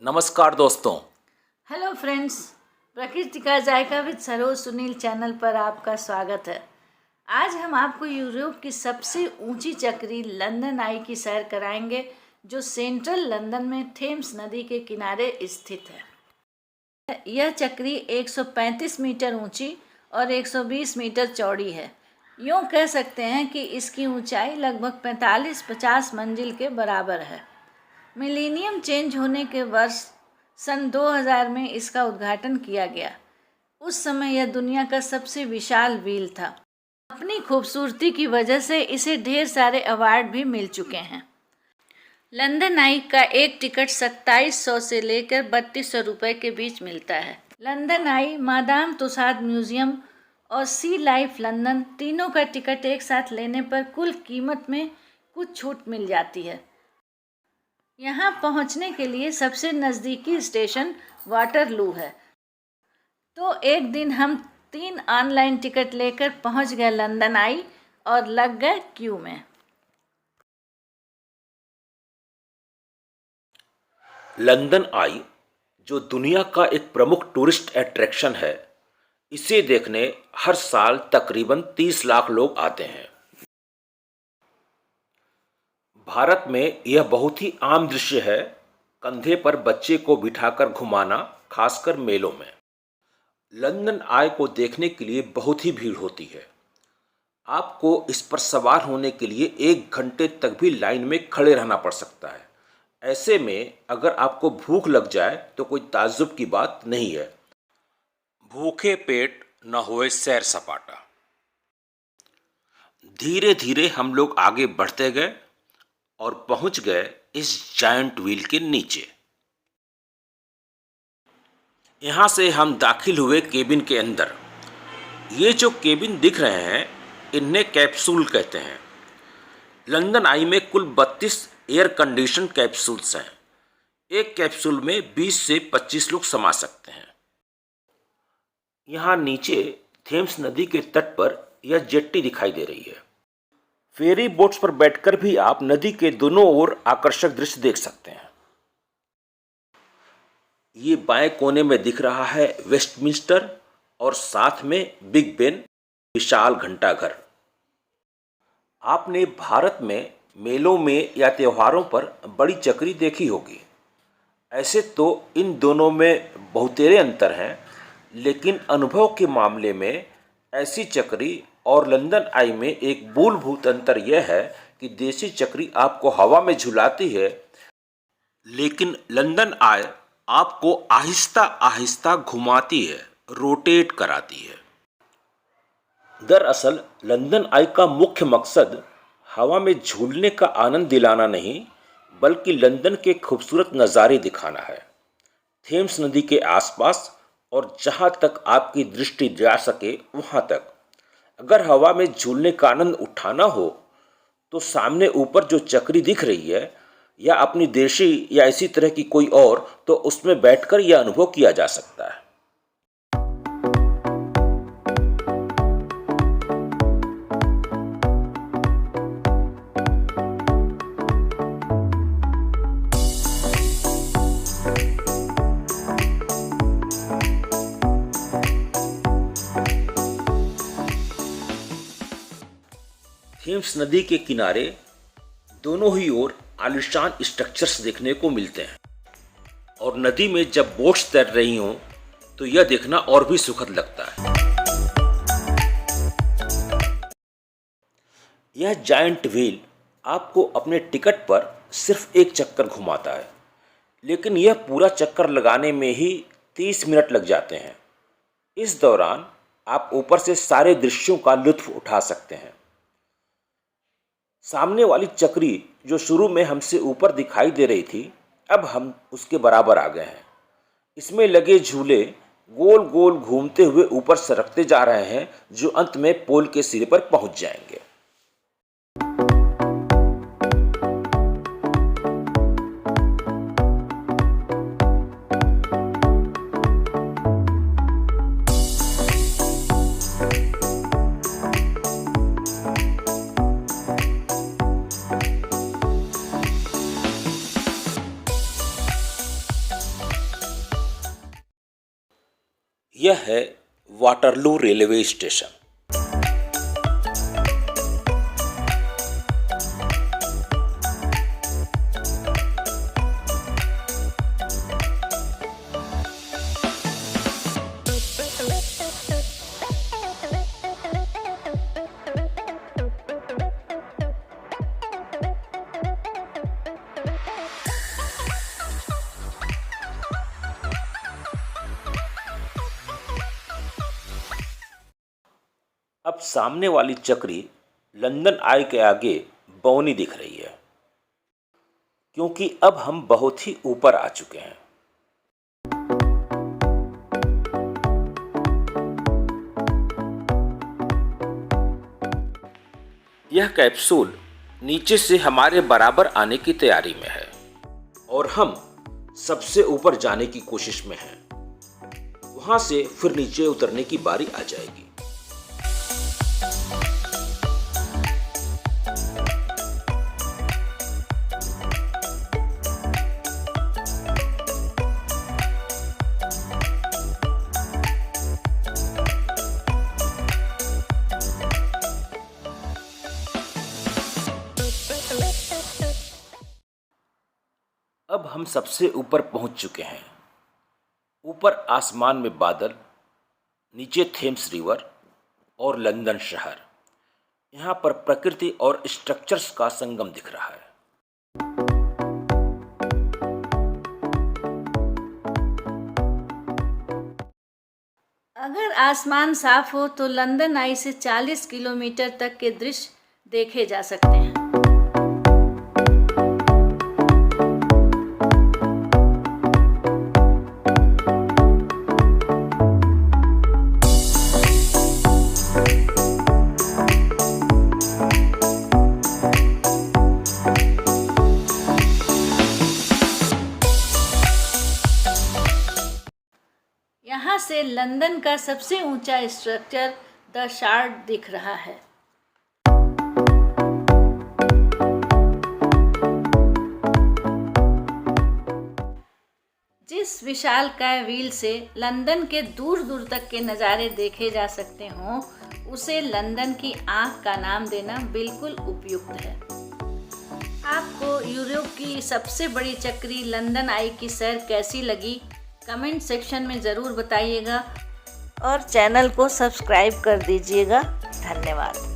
नमस्कार दोस्तों। Hello friends, प्रकृति का जायका विद सरोज सुनील चैनल पर आपका स्वागत है। आज हम आपको यूरोप की सबसे ऊंची चक्री लंदन आई की सैर कराएंगे, जो सेंट्रल लंदन में थेम्स नदी के किनारे स्थित है। यह चक्री 135 मीटर ऊंची और 120 मीटर चौड़ी है। यूँ कह सकते हैं कि इसकी ऊंचाई लगभग 45-50 मंजिल के बराबर है। मिलेनियम चेंज होने के वर्ष सन 2000 में इसका उद्घाटन किया गया। उस समय यह दुनिया का सबसे विशाल व्हील था। अपनी खूबसूरती की वजह से इसे ढेर सारे अवार्ड भी मिल चुके हैं। लंदन आई का एक टिकट 2700 से लेकर 3200 रुपये के बीच मिलता है। लंदन आई, मादाम तुसाद म्यूजियम और सी लाइफ लंदन तीनों का टिकट एक साथ लेने पर कुल कीमत में कुछ छूट मिल जाती है। यहाँ पहुँचने के लिए सबसे नज़दीकी स्टेशन वाटरलू है। तो एक दिन हम 3 ऑनलाइन टिकट लेकर पहुँच गए लंदन आई और लग गए क्यू में। लंदन आई, जो दुनिया का एक प्रमुख टूरिस्ट अट्रैक्शन है, इसे देखने हर साल तकरीबन 30 लाख लोग आते हैं। भारत में यह बहुत ही आम दृश्य है, कंधे पर बच्चे को बिठाकर घुमाना, खासकर मेलों में। लंदन आई को देखने के लिए बहुत ही भीड़ होती है। आपको इस पर सवार होने के लिए 1 घंटे तक भी लाइन में खड़े रहना पड़ सकता है। ऐसे में अगर आपको भूख लग जाए तो कोई ताज्जुब की बात नहीं है। भूखे पेट न होए सैर सपाटा। धीरे धीरे हम लोग आगे बढ़ते गए और पहुंच गए इस जायंट व्हील के नीचे। यहां से हम दाखिल हुए केबिन के अंदर। ये जो केबिन दिख रहे हैं, इन्हें कैप्सूल कहते हैं। लंदन आई में कुल 32 एयर कंडीशन कैप्सूल्स हैं। एक कैप्सूल में 20 से 25 लोग समा सकते हैं। यहाँ नीचे थेम्स नदी के तट पर यह जेट्टी दिखाई दे रही है। फेरी बोट्स पर बैठकर भी आप नदी के दोनों ओर आकर्षक दृश्य देख सकते हैं। ये बाएं कोने में दिख रहा है वेस्टमिंस्टर और साथ में बिग बेन, विशाल घंटाघर। आपने भारत में मेलों में या त्योहारों पर बड़ी चक्री देखी होगी। ऐसे तो इन दोनों में बहुतेरे अंतर हैं, लेकिन अनुभव के मामले में ऐसी चक्री और लंदन आई में एक मूलभूत अंतर यह है कि देसी चक्री आपको हवा में झुलाती है, लेकिन लंदन आई आपको आहिस्ता आहिस्ता घुमाती है, रोटेट कराती है। दरअसल लंदन आई का मुख्य मकसद हवा में झूलने का आनंद दिलाना नहीं, बल्कि लंदन के खूबसूरत नज़ारे दिखाना है। थेम्स नदी के आसपास और जहाँ तक आपकी दृष्टि जा सके वहाँ तक। अगर हवा में झूलने का आनंद उठाना हो तो सामने ऊपर जो चक्री दिख रही है, या अपनी देशी या इसी तरह की कोई और, तो उसमें बैठकर यह अनुभव किया जा सकता है। थेम्स नदी के किनारे दोनों ही ओर आलीशान स्ट्रक्चर्स देखने को मिलते हैं, और नदी में जब बोट्स तैर रही हों तो यह देखना और भी सुखद लगता है। यह जायंट व्हील आपको अपने टिकट पर सिर्फ एक चक्कर घुमाता है, लेकिन यह पूरा चक्कर लगाने में ही 30 मिनट लग जाते हैं। इस दौरान आप ऊपर से सारे दृश्यों का लुत्फ उठा सकते हैं। सामने वाली चक्री जो शुरू में हमसे ऊपर दिखाई दे रही थी, अब हम उसके बराबर आ गए हैं। इसमें लगे झूले गोल गोल घूमते हुए ऊपर सरकते जा रहे हैं, जो अंत में पोल के सिरे पर पहुंच जाएंगे। यह है वाटरलू रेलवे स्टेशन। अब सामने वाली चक्री लंदन आई के आगे बौनी दिख रही है, क्योंकि अब हम बहुत ही ऊपर आ चुके हैं। यह कैप्सूल नीचे से हमारे बराबर आने की तैयारी में है और हम सबसे ऊपर जाने की कोशिश में हैं। वहां से फिर नीचे उतरने की बारी आ जाएगी। अब हम सबसे ऊपर पहुंच चुके हैं। ऊपर आसमान में बादल, नीचे थेम्स रिवर और लंदन शहर। यहाँ पर प्रकृति और स्ट्रक्चर्स का संगम दिख रहा है। अगर आसमान साफ हो तो लंदन आई से 40 किलोमीटर तक के दृश्य देखे जा सकते हैं। यहाँ से लंदन का सबसे ऊंचा स्ट्रक्चर द शार्ड दिख रहा है। जिस विशालकाय व्हील से लंदन के दूर दूर तक के नज़ारे देखे जा सकते हों, उसे लंदन की आँख का नाम देना बिल्कुल उपयुक्त है। आपको यूरोप की सबसे बड़ी चक्री लंदन आई की सैर कैसी लगी, कमेंट सेक्शन में ज़रूर बताइएगा और चैनल को सब्सक्राइब कर दीजिएगा। धन्यवाद।